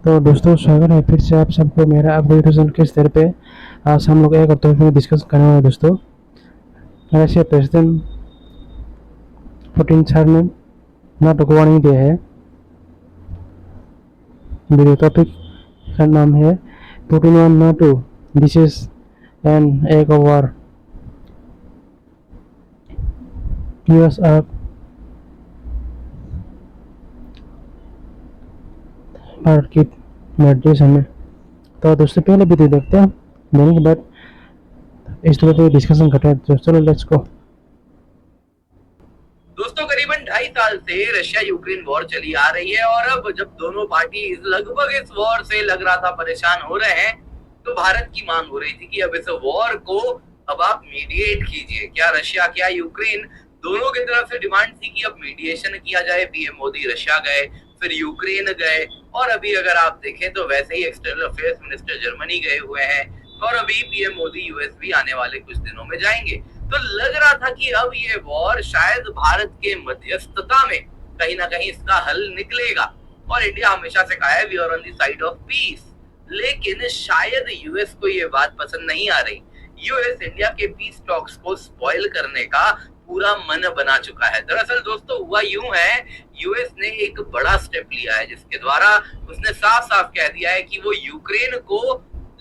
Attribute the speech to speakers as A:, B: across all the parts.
A: तो दोस्तों स्वागत है फिर से आप सबको मेरा अपडेट रिजल्ट के स्तर पे। आज हम लोग एक और टॉपिक में डिस्कस करने वाले हैं दोस्तों। रशिया प्रेसिडेंट पुतिन सर ने नाटो को वार्निंग दिया है। वीडियो टॉपिक का नाम है Putin one NATO this is an एक वॉर। यूएस आर भारत की निर्देशन में। तो दोस्तों पहले वीडियो देखते हैं, देने के बाद इस टॉपिक पे डिस्कशन करते हैं। तो चलो लेट्स गो।
B: दोस्तों करीबन 2.5 साल से रशिया यूक्रेन वॉर चली आ रही है और अब जब दोनों पार्टी लगभग इस वॉर से लग रहा था परेशान हो रहे हैं, तो भारत की मांग हो रही थी कि अब इस वॉर को अब आप मीडिएट कीजिए। क्या रशिया क्या यूक्रेन, दोनों की तरफ से डिमांड थी कि अब मीडिएशन किया जाए। पीएम मोदी रशिया गए, फिर यूक्रेन गए, और अभी अगर आप देखें तो वैसे ही एक्सटर्नल अफेयर्स मिनिस्टर जर्मनी गए हुए हैं, और अभी पीएम मोदी यूएस भी आने वाले कुछ दिनों में जाएंगे। तो लग रहा था कि अब ये वॉर शायद भारत के मध्यस्थता में कहीं ना कहीं इसका हल निकलेगा, और इंडिया हमेशा से कहा है we are on the side of peace. लेकिन शायद यूएस को ये बात पसंद नहीं आ रही। यूएस इंडिया के पीस टॉक्स को स्पॉइल करने का पूरा मन बना चुका है। दरअसल दोस्तों हुआ यूं है, यूएस ने एक बड़ा स्टेप लिया है जिसके द्वारा उसने साफ साफ कह दिया है कि वो यूक्रेन को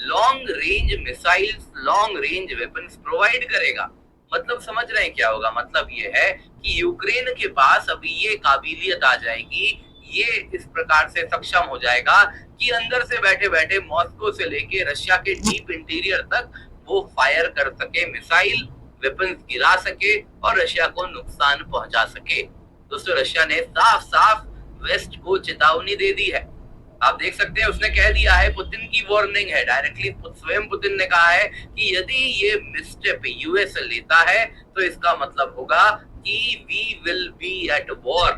B: long range missiles, long range weapons provide करेगा। मतलब समझ रहे हैं क्या होगा? मतलब ये है कि यूक्रेन के पास अभी ये काबिलियत आ जाएगी, ये इस प्रकार से सक्षम हो जाएगा कि अंदर से बैठे बैठे मॉस्को से लेके रशिया के डीप इंटीरियर तक वो फायर कर सके, मिसाइल वेपन्स गिरा सके और रशिया को नुकसान पहुंचा सके। दोस्तों रशिया ने साफ साफ वेस्ट को चेतावनी दे दी है। आप देख सकते हैं उसने कह दिया है, पुतिन की वार्निंग है, डायरेक्टली स्वयं पुतिन ने कहा है कि यदि ये मिसस्टेप यूएस लेता है तो इसका मतलब होगा कि we will be at war.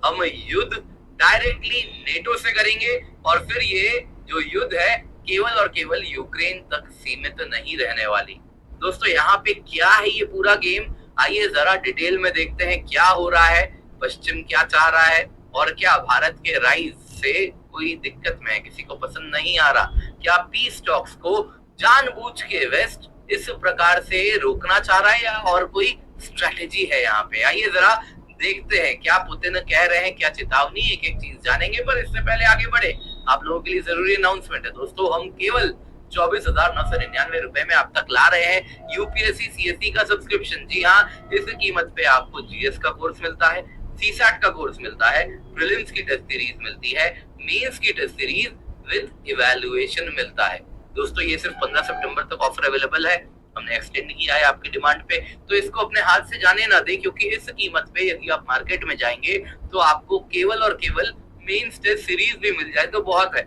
B: हम युद्ध डायरेक्टली नेटो से करेंगे और फिर ये जो युद्ध है केवल और केवल यूक्रेन तक सीमित नहीं रहने वाली। दोस्तों यहाँ पे क्या है ये पूरा गेम, आइए जरा डिटेल में देखते हैं क्या हो रहा है, पश्चिम क्या चाह रहा है, और क्या भारत के राइज से कोई दिक्कत में है, किसी को पसंद नहीं आ रहा। क्या पीस टॉक्स को जानबूझ के वेस्ट इस प्रकार से रोकना चाह रहा है या और कोई स्ट्रेटेजी है यहाँ पे? आइए जरा देखते हैं क्या पुतिन कह रहे हैं, क्या चेतावनी, एक एक चीज जानेंगे। पर इससे पहले आगे बढ़े, आप लोगों के लिए जरूरी अनाउंसमेंट है दोस्तों, हम केवल 24,999 रुपए में आप तक ला रहे हैं यूपीएससी सीएससी का सब्सक्रिप्शन। जी हाँ, इस कीमत पे आपको जीएस का कोर्स मिलता है, सीसैट का कोर्स मिलता है, प्रीलिम्स की टेस्ट सीरीज मिलती है, मेंस की टेस्ट सीरीज विद इवैल्यूएशन मिलता है। दोस्तों ये सिर्फ 15 सितंबर तक ऑफर अवेलेबल है, हमने एक्सटेंड किया है आपकी डिमांड पे, तो इसको अपने हाथ से जाने ना दे, क्योंकि इस कीमत पे यदि आप मार्केट में जाएंगे तो आपको केवल और केवल मेंस टेस्ट सीरीज भी मिल जाए तो बहुत है।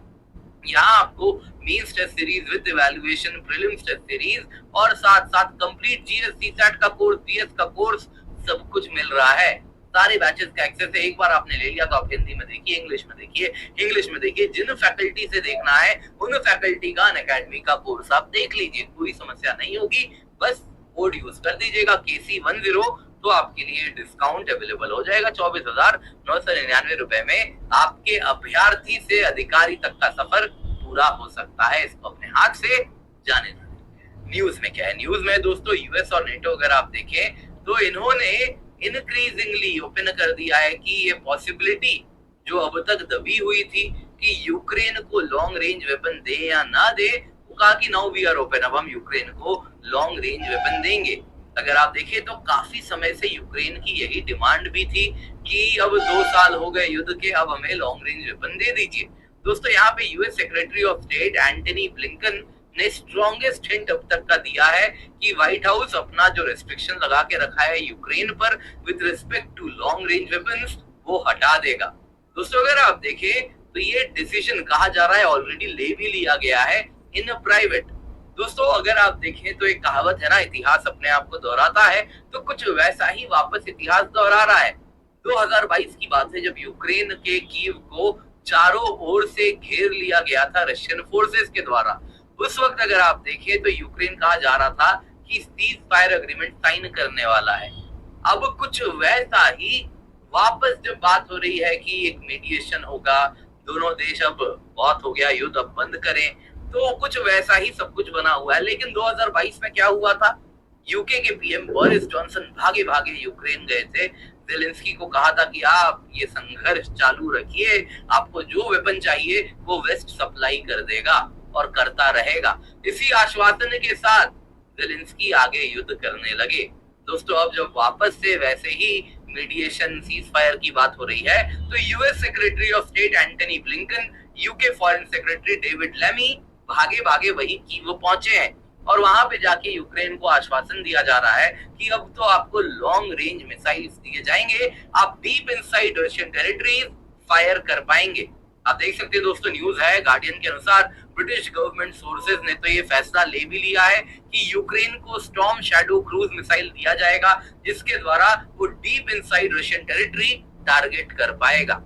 B: यहाँ आपको mains test series with evaluation, prelims test series और साथ साथ कंप्लीट जीएस सीसैट का कोर्स, डीएस का कोर्स, सब कुछ मिल रहा है। सारे बैचेस का एक्सेस है, एक बार आपने ले लिया तो आप हिंदी में देखिए, इंग्लिश में देखिए, इंग्लिश में देखिए, जिन फैकल्टी से देखना है उन फैकल्टी का अनअकैडमी का कोर्स आप देख लीजिए, कोई समस्या नहीं होगी। बस कोड यूज कर दीजिएगा KC10, तो आपके लिए डिस्काउंट अवेलेबल हो जाएगा 24,999 रुपए में। आपके अभ्यर्थी से अधिकारी तक का सफर पूरा हो सकता है, इसको अपने हाथ से जाने दीजिए। न्यूज में क्या है? न्यूज में दोस्तों यूएस और नेटो अगर आप देखें तो इन्होंने इंक्रीजिंगली ओपन कर दिया है कि ये पॉसिबिलिटी जो अब तक दबी हुई थी कि यूक्रेन को लॉन्ग रेंज वेपन दे या ना दे, वो कहा कि नाउ वी आर ओपन, अब हम यूक्रेन को लॉन्ग रेंज वेपन देंगे। अगर आप देखें तो काफी समय से यूक्रेन की यही डिमांड भी थी कि अब 2 साल हो गए युद्ध के, अब हमें लॉन्ग रेंज वेपन दे दीजिए। दोस्तों यहाँ पे US secretary of state Antony Blinken ने स्ट्रॉन्गेस्ट हिंट अब तक का दिया है कि व्हाइट हाउस अपना जो रेस्ट्रिक्शन लगा के रखा है यूक्रेन पर with respect to long range weapons, वो हटा देगा। दोस्तों अगर आप देखें तो ये डिसीजन कहा जा रहा है ऑलरेडी ले भी लिया गया है इन प्राइवेट। दोस्तों अगर आप देखें तो एक कहावत है ना, इतिहास अपने आप को दोहराता है, तो कुछ वैसा ही वापस इतिहास दोहरा रहा है। 2022 की बात है जब यूक्रेन के कीव को चारों ओर से घेर लिया गया था रशियन फोर्सेस के द्वारा। उस वक्त अगर आप देखें तो यूक्रेन कहा जा रहा था कि सीज फायर एग्रीमेंट साइन करने वाला है। अब कुछ वैसा ही वापस जब बात हो रही है कि एक मीडिएशन होगा, दोनों देश अब बहुत हो गया युद्ध, अब बंद करें, तो कुछ वैसा ही सब कुछ बना हुआ है। लेकिन 2022 में क्या हुआ था, यूके के पीएम बोरिस जॉनसन भागे भागे यूक्रेन गए थे, जेलेंस्की को कहा था कि आप ये संघर्ष चालू रखिए, आपको जो वेपन चाहिए वो वेस्ट सप्लाई कर देगा और करता रहेगा। इसी आश्वासन के साथ जेलेंस्की आगे युद्ध करने लगे। दोस्तों अब जब वापस से वैसे ही मीडिएशन सीज फायर की बात हो रही है, तो US secretary of state Antony Blinken, UK foreign secretary David Lammy भागे भागे वही कीव पहुंचे हैं और वहां पे जाके यूक्रेन को आश्वासन दिया जा रहा है कि अब तो आपको लॉन्ग रेंज मिसाइल्स दिए जाएंगे, आप deep inside Russian territories fire कर पाएंगे। आप देख सकते हैं दोस्तों, न्यूज है गार्डियन के अनुसार ब्रिटिश गवर्नमेंट सोर्सेज ने तो ये फैसला ले भी लिया है कि यूक्रेन को स्टॉर्म शैडो क्रूज मिसाइल दिया जाएगा, जिसके द्वारा वो deep inside Russian territory target कर पाएगा।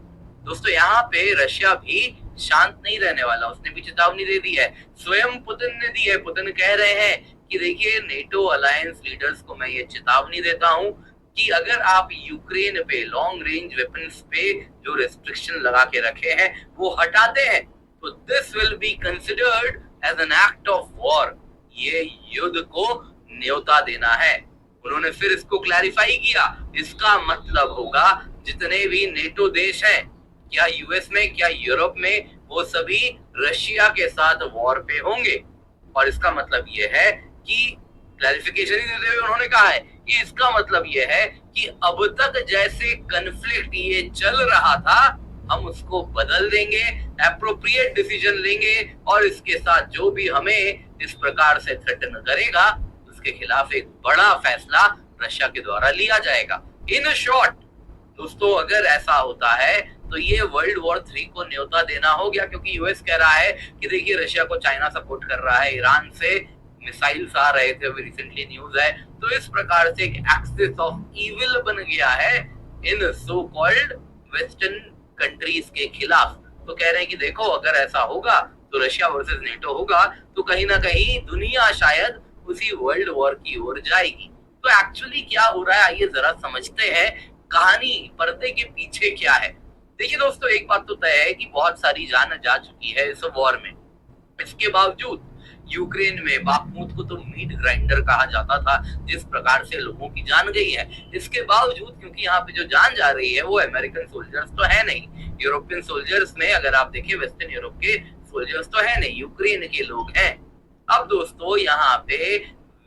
B: दोस्तों यहाँ पे रशिया भी शांत नहीं रहने वाला, उसने भी चेतावनी दे दी है, स्वयं पुतिन ने दी है। पुतिन कह रहे हैं कि देखिए नेटो अलायंस लीडर्स को मैं ये चेतावनी देता हूं कि अगर आप यूक्रेन पे लॉन्ग रेंज वेपन्स पे जो रिस्ट्रिक्शन लगा के रखे हैं वो हटाते हैं तो this will be considered as an act of war, ये युद्ध को न्योता देना है। उन्होंने फिर इसको क्लैरिफाई किया, इसका मतलब होगा जितने भी नेटो देश हैं, क्या यूएस में क्या यूरोप में, वो सभी रशिया के साथ वॉर पे होंगे। और इसका मतलब ये है कि क्लैरिफिकेशन ही देते हुए उन्होंने कहा है कि इसका मतलब ये है कि अब तक जैसे कन्फ्लिक्ट ये चल रहा था हम उसको बदल देंगे, एप्रोप्रिएट डिसीजन लेंगे और इसके साथ जो भी हमें इस प्रकार से थ्रेटन करेगा उसके खिलाफ एक बड़ा फैसला रशिया के द्वारा लिया जाएगा। इन शॉर्ट दोस्तों अगर ऐसा होता है तो ये वर्ल्ड वॉर 3 को न्योता देना हो गया, क्योंकि यूएस कह रहा है कि देखिए रशिया को चाइना सपोर्ट कर रहा है, ईरान से मिसाइल्स आ रहे थे, अभी रिसेंटली न्यूज है, तो इस प्रकार से एक एक्सिस ऑफ इविल बन गया है इन सो कॉल्ड वेस्टर्न कंट्रीज के खिलाफ। तो कह रहे हैं कि देखो अगर ऐसा होगा तो रशिया वर्सेस नेटो होगा तो कहीं ना कहीं दुनिया शायद उसी वर्ल्ड वॉर की ओर जाएगी। तो एक्चुअली क्या हो रहा है आइए जरा समझते हैं, कहानी पर्दे के पीछे क्या है। देखिए दोस्तों एक बात तो तय है कि बहुत सारी जान जा चुकी है इस वॉर में, इसके बावजूद यूक्रेन में बाखमुत को तो मीट ग्राइंडर कहा जाता था, जिस प्रकार से लोगों की जान गई है, इसके बावजूद क्योंकि यहाँ पे जो जान जा रही है वो अमेरिकन सोल्जर्स तो है नहीं, यूरोपियन सोल्जर्स में अगर आप देखिए वेस्टर्न यूरोप के सोल्जर्स तो है नहीं, यूक्रेन के लोग हैं। अब दोस्तों यहाँ पे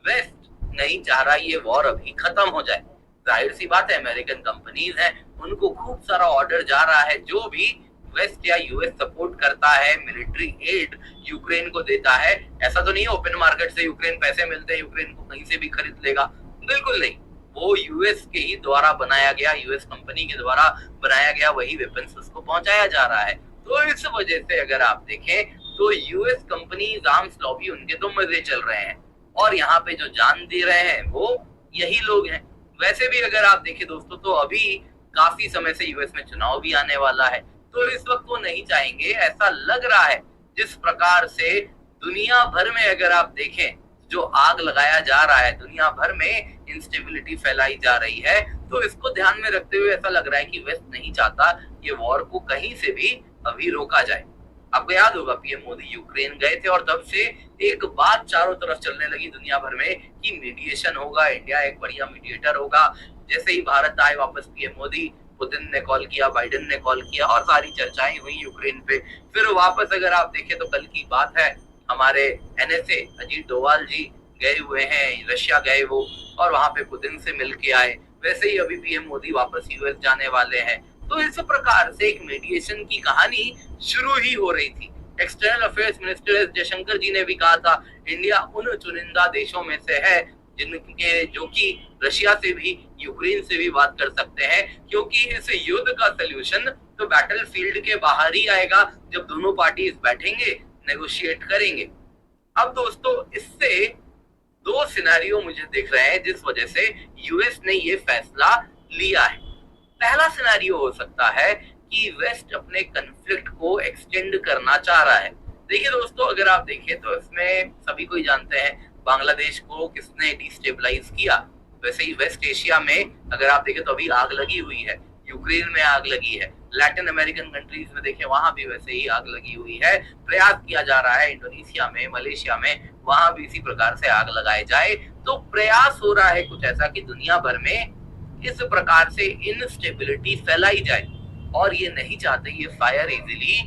B: वेस्ट नहीं चाह रहा ये वॉर अभी खत्म हो जाए, जाहिर सी बात है अमेरिकन कंपनीज हैं, उनको खूब सारा ऑर्डर जा रहा है, जो भी वेस्ट या यूएस सपोर्ट करता है मिलिट्री एड यूक्रेन को देता है, ऐसा तो नहीं है ओपन मार्केट से यूक्रेन पैसे मिलते हैं यूक्रेन को कहीं से भी खरीद लेगा, बिल्कुल नहीं, वो यूएस के ही द्वारा बनाया गया, यूएस कंपनी के द्वारा बनाया गया वही वेपन्स उसको पहुंचाया जा रहा है। तो इस वजह से अगर आप देखें तो यूएस कंपनी आर्म्स लॉबी उनके तो मजे चल रहे हैं और यहाँ पे जो जान दे रहे हैं वो यही लोग हैं। वैसे भी अगर आप देखें दोस्तों तो अभी काफी समय से यूएस में चुनाव भी आने वाला है, तो इस वक्त वो नहीं चाहेंगे, ऐसा लग रहा है जिस प्रकार से दुनिया भर में अगर आप देखें जो आग लगाया जा रहा है, दुनिया भर में इंस्टेबिलिटी फैलाई जा रही है, तो इसको ध्यान में रखते हुए ऐसा लग रहा है कि वेस्ट नहीं चाहता ये वॉर को कहीं से भी अभी रोका जाए। आपको याद होगा पीएम मोदी यूक्रेन गए थे और तब से एक बात चारों तरफ चलने लगी दुनिया भर में कि मीडिएशन होगा, इंडिया एक बढ़िया मीडिएटर होगा। जैसे ही भारत आए वापस पीएम मोदी, पुतिन ने कॉल किया, बाइडेन ने कॉल किया और सारी चर्चाएं हुई यूक्रेन पे। फिर वापस अगर आप देखें तो कल की बात है, हमारे एनएसए अजीत डोवाल जी गए हुए हैं, रशिया गए वो और वहां पे पुतिन से मिल के आए। वैसे ही अभी पीएम मोदी वापस यूएस जाने वाले हैं। तो इस प्रकार से एक मीडिएशन की कहानी शुरू ही हो रही थी। External affairs minister S Jaishankar ji ने भी कहा था इंडिया उन चुनिंदा देशों में से है जिनके जो कि रशिया से भी यूक्रेन से भी बात कर सकते हैं, क्योंकि इस युद्ध का सोल्यूशन तो बैटल फील्ड के बाहर ही आएगा जब दोनों पार्टीज बैठेंगे, नेगोशिएट करेंगे। अब दोस्तों इससे दो सिनेरियो मुझे दिख रहे हैं जिस वजह से यूएस ने ये फैसला लिया है। पहला सिनेरियो हो सकता है कि वेस्ट अपने कन्फ्लिक्ट को एक्सटेंड करना चाह रहा है। देखिए दोस्तों अगर आप देखें तो इसमें सभी कोई जानते हैं बांग्लादेश को किसने डिस्टेबलाइज किया। वैसे ही वेस्ट एशिया में अगर आप देखें तो अभी आग लगी हुई है। यूक्रेन में आग लगी है, लैटिन अमेरिकन कंट्रीज में देखें वहां भी वैसे ही आग लगी हुई है। प्रयास किया जा रहा है इंडोनेशिया में, मलेशिया में, वहां भी इसी प्रकार से आग लगाई जाए। तो प्रयास हो रहा है कुछ ऐसा कि दुनिया भर में इस प्रकार से इनस्टेबिलिटी फैलाई जाए, और ये नहीं चाहते ये फायर इजीली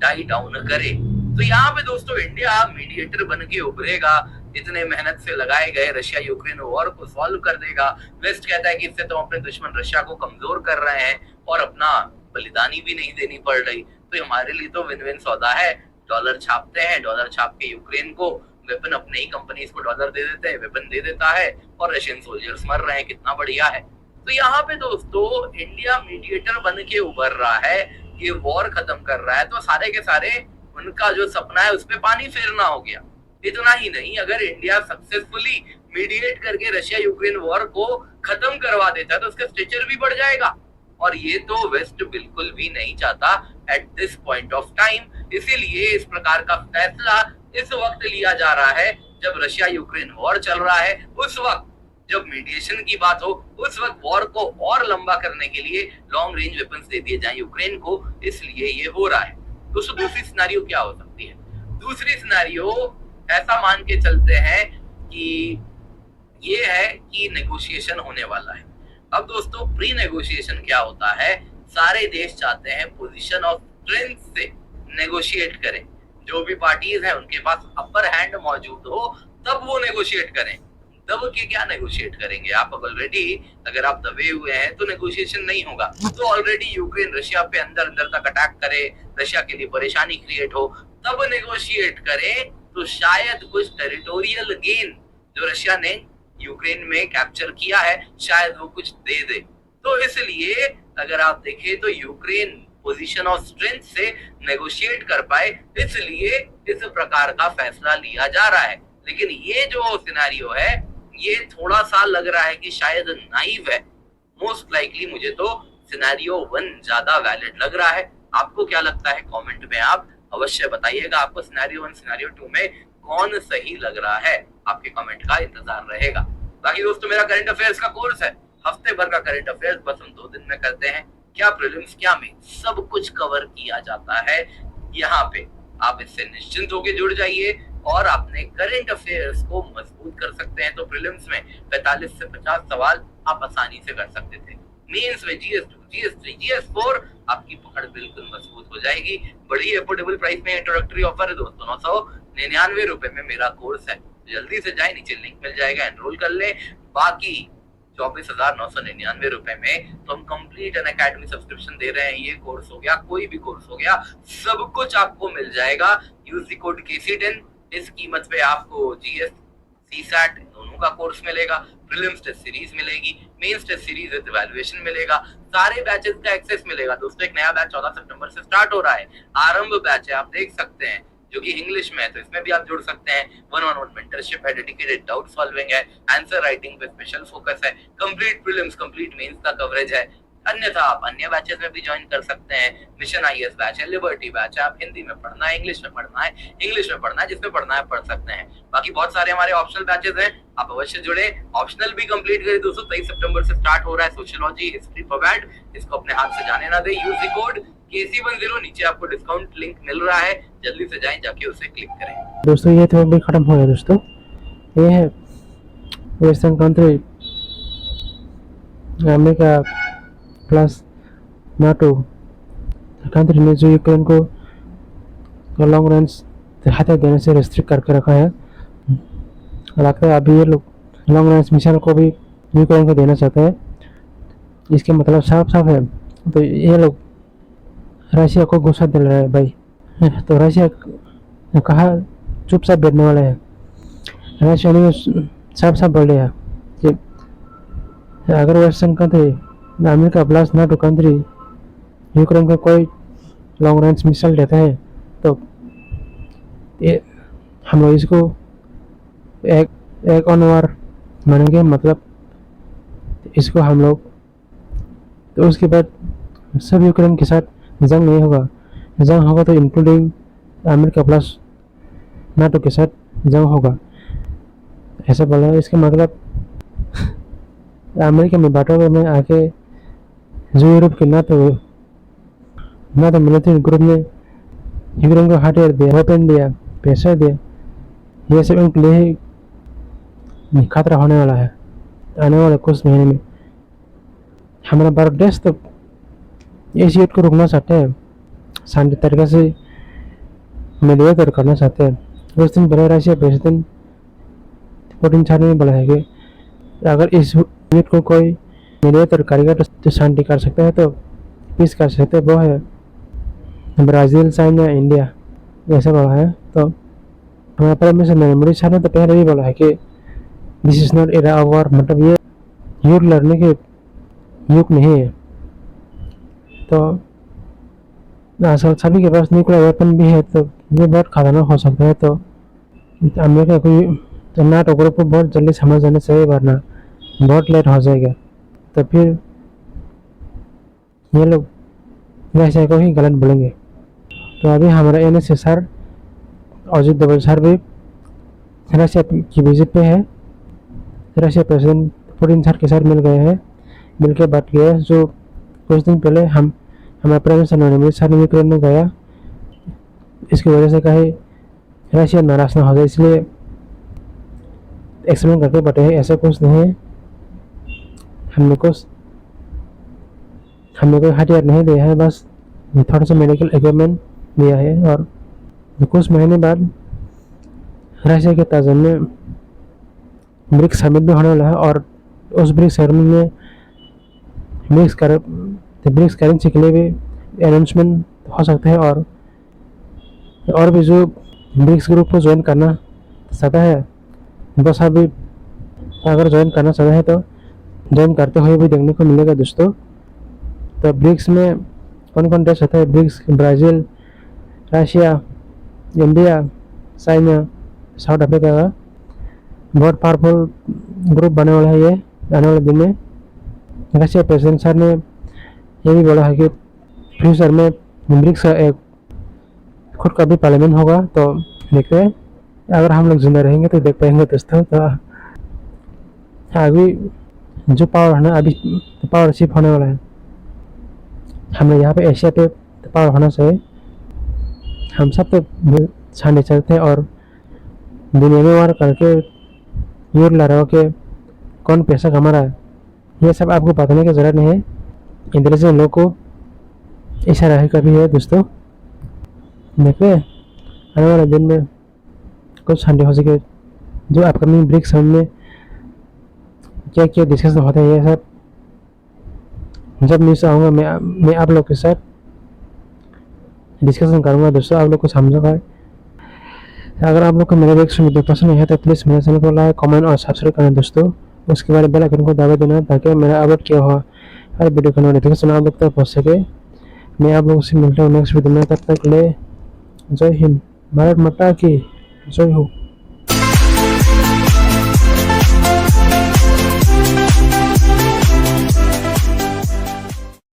B: डाई डाउन करे। तो यहाँ पे दोस्तों इंडिया मीडिएटर बन के उभरेगा, इतने मेहनत से लगाए गए रशिया यूक्रेन वॉर को सॉल्व कर देगा। वेस्ट कहता है कि इससे तो अपने दुश्मन रशिया को कमजोर कर रहे हैं और अपना बलिदानी भी नहीं देनी पड़ रही, तो हमारे लिए तो विन विन सौदा है। डॉलर छापते हैं, डॉलर छाप के यूक्रेन को वेपन, अपने ही कंपनीज को डॉलर दे देते हैं, वेपन दे देता है और रशियन सोल्जर्स मर रहे हैं, कितना बढ़िया है। तो यहाँ पे दोस्तों इंडिया मीडिएटर बन के उभर रहा है, ये वॉर खत्म कर रहा है, तो सारे के सारे उनका जो सपना है उस पर पानी फेरना हो गया। इतना ही नहीं, अगर इंडिया सक्सेसफुली मीडिएट करके रशिया यूक्रेन वॉर को खत्म करवा देता है तो उसका स्टेचर भी बढ़ जाएगा, और ये तो वेस्ट बिल्कुल भी नहीं चाहता at this point of time. इसीलिए इस प्रकार का फैसला इस वक्त लिया जा रहा है जब रशिया यूक्रेन वॉर चल रहा है, उस वक्त जब मीडिएशन की बात हो, उस वक्त वॉर को और लंबा करने के लिए लॉन्ग रेंज वेपन्स दे दिए जाएं यूक्रेन को, इसलिए ये हो रहा है। दोस्तों दूसरी सिनेरियो क्या हो सकती है? दूसरी सिनेरियो ऐसा मान के चलते हैं कि ये है कि नेगोशिएशन होने वाला है। अब दोस्तों प्री नेगोशिएशन क्या होता है? सारे देश चाहते हैं पोजीशन ऑफ स्ट्रेंथ से नेगोशिएट करें, जो भी पार्टीज हैं उनके पास अपर हैंड मौजूद हो तब वो नेगोशिएट करें। दब के क्या नेगोशिएट करेंगे? आप ऑलरेडी अगर आप दबे हुए हैं तो नेगोशिएशन नहीं होगा। तो ऑलरेडी यूक्रेन रशिया पे अंदर अंदर तक अटैक करे, रशिया के लिए परेशानी क्रिएट हो, तब नेगोशिएट करें तो शायद कुछ टेरिटोरियल गेन जो रशिया ने यूक्रेन में कैप्चर किया है शायद वो कुछ दे दे। तो इसलिए अगर आप देखें तो यूक्रेन पोजीशन ऑफ स्ट्रेंथ से नेगोशिएट कर पाए, इसलिए इस प्रकार का फैसला लिया जा रहा है। लेकिन ये जो सिनेरियो है ये थोड़ा सा लग रहा है कि शायद नाइव है। मोस्ट लाइकली मुझे तो सिनेरियो 1 ज्यादा वैलिड लग रहा है। आपको क्या लगता है? कमेंट में आप अवश्य बताइएगा, आपको सिनेरियो 1 सिनेरियो 2 में कौन सही लग रहा है। आपके कमेंट का इंतजार रहेगा। बाकी दोस्तों मेरा करंट अफेयर्स का कोर्स है, हफ्ते भर का करंट अफेयर्स बस हम 2 दिन में करते हैं। क्या प्रीलिम्स क्या मेन, सब कुछ कवर किया जाता है यहाँ पे। आप इससे निश्चिंत होकर जुड़ जाइए और अपने करंट अफेयर्स को मजबूत कर सकते हैं। तो प्रीलिम्स में 45 से 50 सवाल आप आसानी से कर सकते थे। मेंस में GS2, GS3, GS4 आपकी पकड़ बिल्कुल मजबूत हो जाएगी। बड़ी अफोर्डेबल प्राइस में इंट्रोडक्टरी ऑफर है दोस्तों, 999 रुपए में मेरा कोर्स है। जल्दी से जाए, नीचे लिंक मिल जाएगा, एनरोल कर ले। बाकी 24,999 रुपए में तो हम कंप्लीट एन अकेडमी सब्सक्रिप्शन दे रहे हैं। ये कोर्स हो गया, कोई भी कोर्स हो गया, सब कुछ आपको मिल जाएगा। Use the code KC10। इस कीमत पे आपको GS, CSAT दोनों का कोर्स मिलेगा, प्रीलिम्स टेस्ट सीरीज मिलेगी, mains test series with evaluation मिलेगा, सारे बैचेस का एक्सेस मिलेगा। दोस्तों एक नया बैच 14 सितंबर से स्टार्ट हो रहा है, आरंभ बैच है, आप देख सकते हैं, जो कि इंग्लिश में है, तो इसमें भी आप जुड़ सकते हैं। 1-on-1 मेंटरशिप है, डेडिकेटेड डाउट सॉल्विंग है, आंसर राइटिंग पे स्पेशल फोकस है, कंप्लीट प्रीलिम्स कंप्लीट मेंस का कवरेज है। अन्यथा आप अन्य बैचेस में भी ज्वाइन कर सकते हैं। मिशन IAS बैच है, लिबर्टी बैच है, आप हिंदी में पढ़ना है, इंग्लिश में पढ़ना है, जिसमें पढ़ना है पढ़ सकते हैं। बाकी बहुत सारे हमारे ऑप्शनल बैचेस हैं, आप अवश्य जुड़े। ऑप्शनल भी कंप्लीट करें दोस्तों, 23 सितंबर से स्टार्ट हो रहा है सोशियोलॉजी हिस्ट्री फॉरवर्ड। इसको अपने हाथ से जाने ना दे। यूज द कोड KC10, नीचे आपको डिस्काउंट लिंक मिल रहा है, जल्दी से जाएं, जाके उसे क्लिक करें।
A: दोस्तों ये तो भी खत्म हो गया दोस्तों। ये है western country, America plus NATO country ने जो यूक्रेन को लॉन्ग रेंज हथियार देने से रेस्ट्रिक्ट करके रखा है। लगता है अभी ये लोग लॉन्ग रेंज मिसाइल को भी यूक्रेन को देना चाहते हैं। इसके मतलब साफ साफ है, तो ये लोग रशिया को गुस्सा दिल रहे हैं भाई। तो रशिया कहा चुपचाप बैठने वाले हैं। रशिया ने साफ साफ बोल दिया कि अगर western country, America plus NATO country Ukraine को कोई लॉन्ग रेंज मिसाइल देता है तो ये हम लोग इसको एक ऑन वार मानेंगे, मतलब इसको हम लोग, तो उसके बाद सब यूक्रेन के साथ जंग नहीं होगा। जंग होगा तो इंक्लूडिंग अमेरिका प्लस नाटो के साथ जंग होगा, ऐसा बोला। इसका मतलब अमेरिका में बाटों में आके जो यूरोप के नाटो मिलिट्री ग्रुप ने यूक्रेन को हथियार दिया, वेपन दिया, पैसा दिया, ये सब उनके लिए ही खतरा होने वाला है आने वाले कुछ महीने में। हमारा भारत देश तो इस युद्ध को रोकना चाहते हैं, शांति तरीके से मीडिएटर करना चाहते हैं। उस दिन पहले रशिया प्रेसिडेंट पुतिन साहब ने बोला है कि अगर इस युद्ध को कोई मीडिएटर करेगा तो शांति कर सकता है, तो पीस कर सकते हैं, वो है ब्राज़ील, चाइना, इंडिया, ऐसा बोला है। तो हमारा प्राइम मिनिस्टर नरेंद्र मोदी साहब ने तो पहले भी बोला है कि this is not era of war, मतलब ये युद्ध लड़ने के युग नहीं है। तो आजकल सभी के पास न्यूक्लियर वेपन भी है, तो ये बहुत खतरनाक हो सकता है। तो अमेरिका को नाटो ग्रुप को बहुत जल्दी समझ जाना चाहिए, वरना बहुत लेट हो जाएगा। तो फिर ये लोग रशिया को ही गलत बोलेंगे। तो अभी हमारा NSA sir Ajit Doval sir भी रशिया की विजिट पे है। रशिया प्रेसिडेंट पुतिन सर के साथ मिल गए हैं, मिल के बात किया। जो कुछ दिन पहले हमारा prime minister Narendra Modi sir ने यूक्रेन में गया, इसकी वजह से कहीं रशिया नाराज ना हो जाए, इसलिए एक्सप्लेन करके बताए ऐसा कुछ नहीं है। हमने कोई हथियार नहीं दिया है, बस थोड़ा सा मेडिकल इक्विपमेंट दिया है। और कुछ महीने बाद रशिया के ताजन में ब्रिक्स समिट भी होने वाला है, और उस ब्रिक्स समिट में ब्रिक्स करेंसी के लिए भी अनाउंसमेंट हो सकता है। और भी जो ब्रिक्स ग्रुप को ज्वाइन करना चाहता है, बस अभी अगर ज्वाइन करना चाहता है तो ज्वाइन करते हुए भी देखने को मिलेगा दोस्तों। तो ब्रिक्स में कौन कौन देश होता है? BRICS Brazil, Russia, India, China, South Africa का बहुत पावरफुल ग्रुप बनने वाला है ये आने वाले दिन में। रशिया प्रेसिडेंट सर ने ये भी बोला है कि फ्यूचर में ब्रिक्स का एक खुद का भी पार्लियामेंट होगा। तो देखते हैं, अगर हम लोग जिंदा रहेंगे तो देख पाएंगे दोस्तों। तो अभी जो पावर है ना, अभी पावर शिफ्ट होने वाला है। हमें यहाँ पे एशिया पे पावर होना चाहिए। हम सब तो छाने चलते हैं और दुनिया में वार करके युद्ध लड़ा के कौन पैसा कमा रहा है, ये सब आपको बताने की ज़रूरत नहीं है। इंटेलिजेंट लोग को ऐसा रहे कभी है दोस्तों। देखते हैं आने वाले दिन में कुछ शांति हो सके। जो अपकमिंग ब्रिक्स में क्या क्या डिस्कशन होते हैं, ये सब जब न्यूज़ आऊँगा मैं आप लोग के साथ डिस्कशन करूँगा दोस्तों, आप लोग को समझाऊंगा। अगर आप लोग को मेरे वीडियो पसंद है तो प्लीज़ मेरे चैनल को लाइक, कमेंट और सब्सक्राइब करें दोस्तों। उसके बाद बेल आइकन को दबा देना ताकि मेरा अपलोड किया हुआ हर वीडियो का नोटिफिकेशन आप लोग तक पहुँच सके। मैं आप लोगों से मिलता हूँ नेक्स्ट वीडियो में, तब तक ले जय हिंद, भारत माता की जय हो।